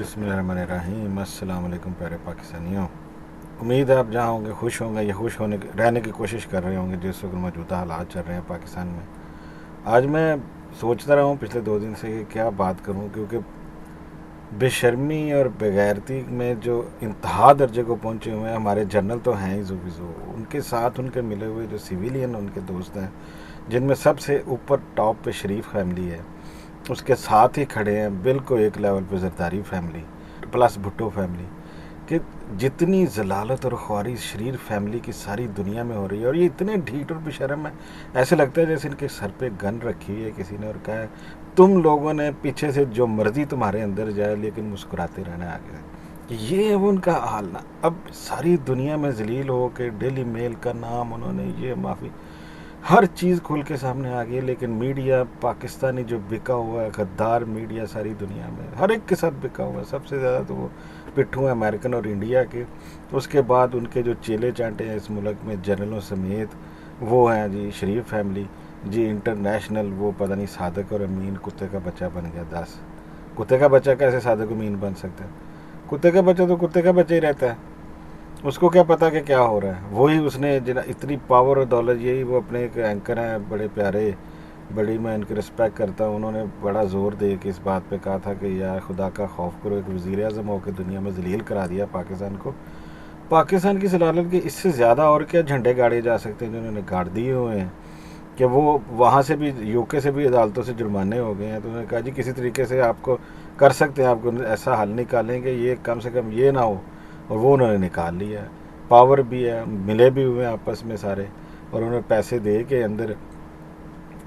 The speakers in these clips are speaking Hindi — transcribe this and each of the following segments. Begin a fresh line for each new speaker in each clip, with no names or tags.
बिस्मिल्लाहिर्रहमानिर्रहीम। अस्सलाम वालेकुम प्यारे पाकिस्तानियों। उम्मीद है आप जहाँ होंगे खुश होंगे या खुश रहने की कोशिश कर रहे होंगे जिस वक्त मौजूदा हालात चल रहे हैं पाकिस्तान में। आज मैं सोचता रहा हूँ पिछले 2 दिन से कि क्या बात करूँ, क्योंकि बेशर्मी और बेगैरती में जो इंतहा दर्जे को पहुँचे हुए हैं हमारे जनरल तो हैं ही ज़ो, उनके साथ उनके मिले हुए जो सिविलियन उनके दोस्त हैं, जिनमें सबसे ऊपर टॉप पे शरीफ फैमिली है, उसके साथ ही खड़े हैं बिल्कुल एक लेवल पे Zardari family plus Bhutto family, कि जितनी जलालत और ख्वारी शरीर फैमिली की सारी दुनिया में हो रही है, और ये इतने ढीठ और बेशर्म है, ऐसे लगता है जैसे इनके सर पे गन रखी है किसी ने और कहा है तुम लोगों ने पीछे से जो मर्जी तुम्हारे अंदर जाए लेकिन मुस्कुराते रहना आगे। ये है वो उनका हाल ना। अब सारी दुनिया में जलील हो के डेली मेल का नाम उन्होंने, ये माफ़ी हर चीज़ खुल के सामने आ गई है, लेकिन मीडिया पाकिस्तानी जो बिका हुआ है, गद्दार मीडिया सारी दुनिया में हर एक के साथ बिका हुआ है। सबसे ज़्यादा तो वो पिट्ठू हैं अमेरिकन और इंडिया के, उसके बाद उनके जो चेले चांटे हैं इस मुल्क में जनरलों समेत वो हैं जी शरीफ फैमिली जी इंटरनेशनल। वो पता नहीं सादक और अमीन कुत्ते का बच्चा बन गया। 10 कुत्ते का बच्चा कैसे सादक अमीन बन सकता है? कुत्ते का बच्चा तो कुत्ते का बच्चा ही रहता है, उसको क्या पता कि क्या हो रहा है। वही उसने जना इतनी पावर और दौलत, यही वो अपने एक एंकर हैं बड़े प्यारे, बड़ी मैं इनकी रिस्पेक्ट करता हूँ, उन्होंने बड़ा ज़ोर दे के इस बात पे कहा था कि यार खुदा का खौफ करो, एक वज़ीर आज़म होकर दुनिया में जलील करा दिया पाकिस्तान को। पाकिस्तान की सलालत के इससे ज़्यादा और क्या झंडे गाड़े जा सकते हैं जो उन्होंने गाड़ दिए हुए हैं, कि वो वहाँ से भी यूके से भी अदालतों से जुर्माने हो गए हैं। तो उन्होंने कहा जी किसी तरीके से आपको कर सकते हैं, आपको ऐसा हल निकालेंगे, ये कम से कम ये ना हो, और वो उन्होंने निकाल लिया है। पावर भी है, मिले भी हुए हैं आपस में सारे, और उन्होंने पैसे दे के अंदर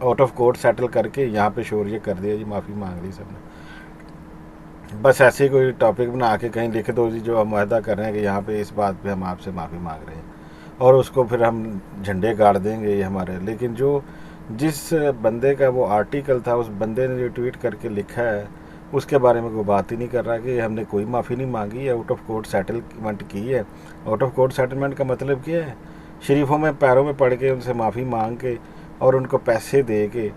आउट ऑफ कोर्ट सेटल करके यहाँ पे शोर कर दिया जी, माफ़ी मांग ली सबने। बस ऐसे कोई टॉपिक बना के कहीं लिख दो जी जो हम वायदा कर रहे हैं कि यहाँ पे इस बात पे हम आपसे माफ़ी मांग रहे हैं, और उसको फिर हम झंडे गाड़ देंगे ये हमारे। लेकिन जो जिस बंदे का वो आर्टिकल था, उस बंदे ने जो ट्वीट करके लिखा है उसके बारे में कोई बात ही नहीं कर रहा कि हमने कोई माफ़ी नहीं मांगी है, आउट ऑफ कोर्ट सेटलमेंट की है। आउट ऑफ कोर्ट सेटलमेंट का मतलब क्या है? शरीफों में पैरों में पड़ के उनसे माफ़ी मांग के और उनको पैसे दे के,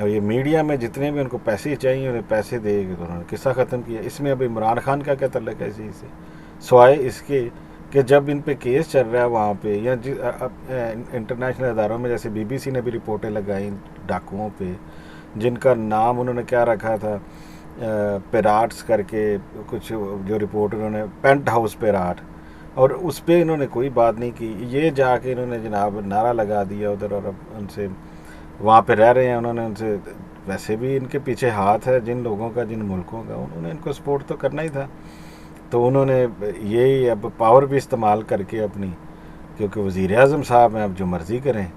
और ये मीडिया में जितने भी उनको पैसे चाहिए उन्हें पैसे दे के तो उन्होंने किस्सा ख़त्म किया। इसमें अब इमरान खान का क्या तल्लक है इस चीज़ से, सिवाय इसके कि जब इन पे केस चल रहा है वहाँ पे या इंटरनेशनल अदारों में, जैसे बीबीसी ने भी रिपोर्टें लगाई डाकुओं पे, जिनका नाम उन्होंने क्या रखा था पेराट्स करके कुछ, जो रिपोर्ट उन्होंने पेंट हाउस पेराट, और उस पर इन्होंने कोई बात नहीं की। ये जाके इन्होंने जनाब नारा लगा दिया उधर, और अब उनसे वहाँ पे रह रहे हैं, उन्होंने उनसे वैसे भी इनके पीछे हाथ है जिन लोगों का, जिन मुल्कों का, उन्होंने इनको सपोर्ट तो करना ही था। तो उन्होंने यही अब पावर भी इस्तेमाल करके अपनी, क्योंकि वज़ीर आज़म साहब हैं अब जो मर्ज़ी करें,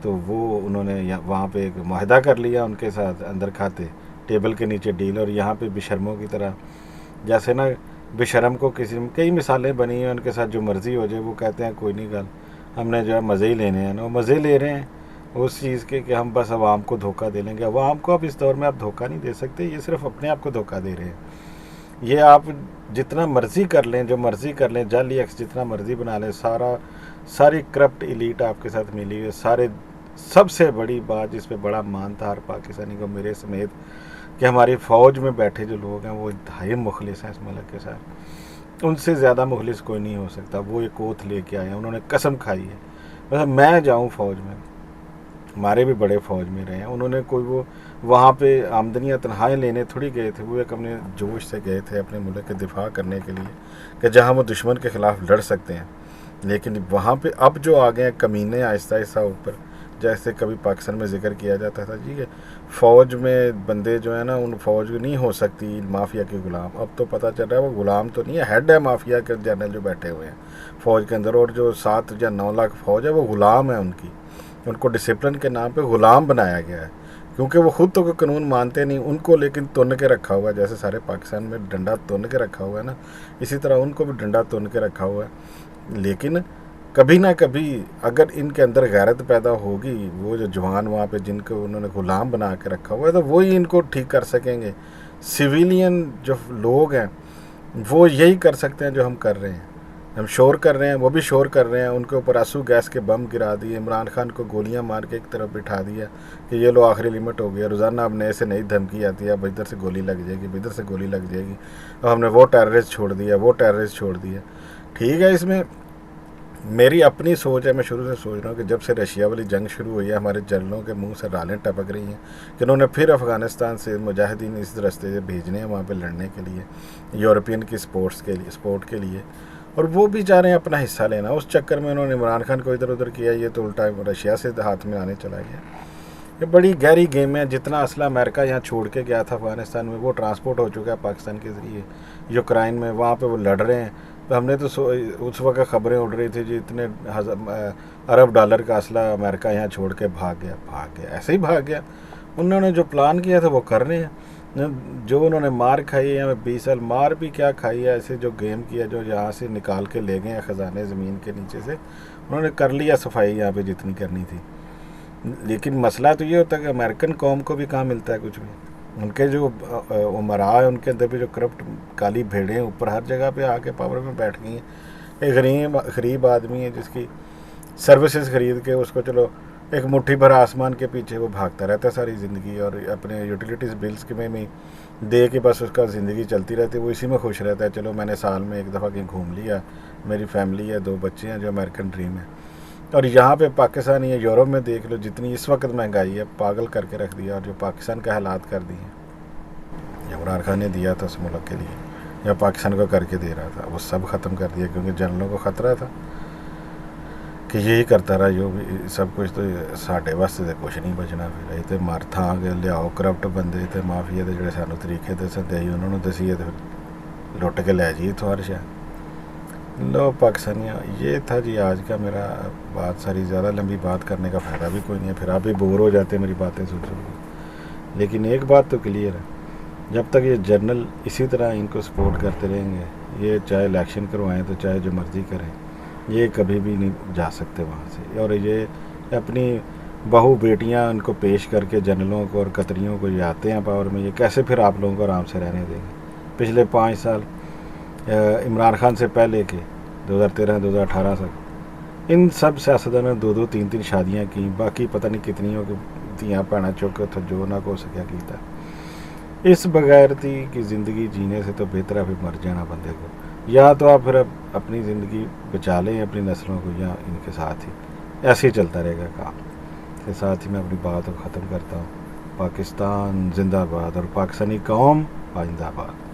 तो वो उन्होंने वहाँ पे एक माहिदा कर लिया उनके साथ अंदर खाते टेबल के नीचे डील। और यहाँ पे बेशर्मों की तरह, जैसे ना बेशर्म को किसी कई मिसालें बनी हैं, उनके साथ जो मर्ज़ी हो जाए वो कहते हैं कोई नहीं गल, हमने जो है मज़े ही लेने हैं ना, वो मज़े ले रहे हैं उस चीज़ के कि हम बस आवाम को धोखा दे लेंगे। आवाम को अब इस दौर में आप धोखा नहीं दे सकते, ये सिर्फ अपने आप को धोखा दे रहे हैं। ये आप जितना मर्ज़ी कर लें, जो मर्ज़ी कर लें, जाली एक्स जितना मर्ज़ी बना लें, सारी करप्ट इलीट आपके साथ मिली है सारे। सबसे बड़ी बात जिस पे बड़ा मान था हर पाकिस्तानी को मेरे समेत, कि हमारी फ़ौज में बैठे जो लोग हैं वो इंतहाई मुखलिस हैं इस मुल्क के साथ, उनसे ज़्यादा मुखलिस कोई नहीं हो सकता। वो एक ओथ लेके आए हैं, उन्होंने कसम खाई है मतलब मैं जाऊँ फ़ौज में, हमारे भी बड़े फ़ौज में रहे हैं, उन्होंने कोई वो वहाँ पे आमदनियाँ तनख्वाहें लेने थोड़ी गए थे, वो एक अपने जोश से गए थे अपने मुल्क के दिफा करने के लिए कि जहाँ वो दुश्मन के ख़िलाफ़ लड़ सकते हैं। लेकिन वहाँ पे अब जो आ गए हैं कमीने आहिस्ता आहिस्ता ऊपर, जैसे कभी पाकिस्तान में जिक्र किया जाता था जी कि फ़ौज में बंदे जो है ना, उन फ़ौज नहीं हो सकती माफिया के ग़ुलाम। अब तो पता चल रहा है वो ग़ुलाम तो नहीं है, हेड है माफिया के जनरल जो बैठे हुए हैं फ़ौज के अंदर, और जो 7 या 9 लाख फ़ौज है वो ग़ुलाम है उनकी, उनको डिसिप्लिन के नाम पे ग़ुलाम बनाया गया है, क्योंकि वो खुद तो कोई कानून मानते नहीं उनको, लेकिन तुन के रखा हुआ है। जैसे सारे पाकिस्तान में डंडा तुन के रखा हुआ है ना, इसी तरह उनको भी डंडा तुन के रखा हुआ है। लेकिन कभी ना कभी अगर इनके अंदर गैरत पैदा होगी, वो जो जवान वहाँ पे जिनको उन्होंने ग़ुलाम बना के रखा हुआ है, तो वही इनको ठीक कर सकेंगे। सिविलियन जो लोग हैं वो यही कर सकते हैं जो हम कर रहे हैं। हम शोर कर रहे हैं, वो भी शोर कर रहे हैं, उनके ऊपर आंसू गैस के बम गिरा दिए, इमरान खान को गोलियां मार के एक तरफ बिठा दिया कि ये लो आखिरी लिमिट हो गया, रोज़ाना अब नए से नई धमकी आती है, अब इधर से गोली लग जाएगी, अब इधर से गोली लग जाएगी, अब हमने वो टेररिस्ट छोड़ दिया, वो टेररिस्ट छोड़ दिया। ठीक है, इसमें मेरी अपनी सोच है, मैं शुरू से सोच रहा हूँ कि जब से रशिया वाली जंग शुरू हुई है, हमारे जनरलों के मुंह से रालें टपक रही हैं कि उन्होंने फिर अफ़गानिस्तान से मुजाहिदीन इस रास्ते से भेजने हैं वहाँ पे लड़ने के लिए, यूरोपियन की सपोर्ट के लिए, और वो भी चाह रहे हैं अपना हिस्सा लेना। उस चक्कर में उन्होंने इमरान खान को इधर उधर किया, ये तो उल्टा रशिया से हाथ में आने चला गया। ये बड़ी गहरी गेम है। जितना असला अमेरिका यहाँ छोड़ के गया था अफ़गानिस्तान में, वो ट्रांसपोर्ट हो चुका है पाकिस्तान के ज़रिए यूक्रेन में, वहाँ पे वो लड़ रहे हैं। तो हमने तो उस वक्त खबरें उड़ रही थी जी इतने अरब डॉलर का असला अमेरिका यहाँ छोड़ के भाग गया, ऐसे ही भाग गया। उन्होंने जो प्लान किया था वो कर रहे हैं। जो उन्होंने मार खाई है, 20 साल मार भी क्या खाई है, ऐसे जो गेम किया, जो यहाँ से निकाल के ले गए हैं ख़जाने ज़मीन के नीचे से, उन्होंने कर लिया सफाई यहाँ पे जितनी करनी थी। लेकिन मसला तो ये होता है कि अमेरिकन कौम को भी कहाँ मिलता है कुछ भी। उनके जो उमरा है, उनके अंदर भी जो करप्ट काली भेड़ें ऊपर हर जगह पे आके पावर में बैठ गई हैं। एक गरीब आदमी है जिसकी सर्विसेज खरीद के उसको चलो एक मुट्ठी भर आसमान के पीछे वो भागता रहता है सारी ज़िंदगी, और अपने यूटिलिटीज़ बिल्स के में दे के बस उसका ज़िंदगी चलती रहती है, वो इसी में खुश रहता है। चलो मैंने साल में एक दफ़ा कहीं घूम लिया, मेरी फैमिली है, 2 बच्चे हैं, जो अमेरिकन ड्रीम है। और यहाँ पे पाकिस्तान या यूरोप में देख लो जितनी इस वक्त महंगाई है, पागल करके रख दिया, और जो पाकिस्तान का हालात कर दिए इमरान खान ने दिया था उस मुल्क के लिए, या पाकिस्तान को करके दे रहा था, वो सब ख़त्म कर दिया, क्योंकि जनरलों को ख़तरा था कि यही करता रहा जो भी सब कुछ, तो साढ़े वास्ते तो कुछ नहीं बचना। फिर ये तो मारथा गए लियाओ करप्ट बंदे तो माफिया के जोड़े सानू तरीके दसते ही उन्होंने दसीए, तो फिर लुट के लै जी इतों हर शह। लो पाकिस्तानिया, ये था जी आज का मेरा बात। सारी ज़्यादा लंबी बात करने का फ़ायदा भी कोई नहीं है, फिर आप भी बोर हो जाते मेरी बातें सुन के। लेकिन एक बात तो क्लियर है, जब तक ये जर्नल इसी तरह इनको सपोर्ट करते रहेंगे, ये चाहे इलेक्शन करवाएं तो चाहे जो मर्ज़ी करें, ये कभी भी नहीं जा सकते वहाँ से। और ये अपनी बहू बेटियाँ उनको पेश करके जनरलों को और कतरियों को ये आते हैं पावर में, ये कैसे फिर आप लोगों को आराम से रहने देंगे। पिछले 5 साल इमरान खान से पहले के 2013-2018 तक इन सब सियासतदानों ने 2-2 3-3 शादियाँ की, बाकी पता नहीं कितनियों की धियाँ भैनां चुक उत्थे जो ना को सकिया किया। इस बगैरती की ज़िंदगी जीने से तो बेहतर है फिर मर जाना बंदे को, या तो आप फिर अपनी ज़िंदगी बचा लें अपनी नस्लों को, या इनके साथ ही ऐसे ही चलता रहेगा काम। के साथ ही मैं अपनी बात को ख़त्म करता हूँ। पाकिस्तान जिंदाबाद और पाकिस्तानी कौम आइंदाबाद।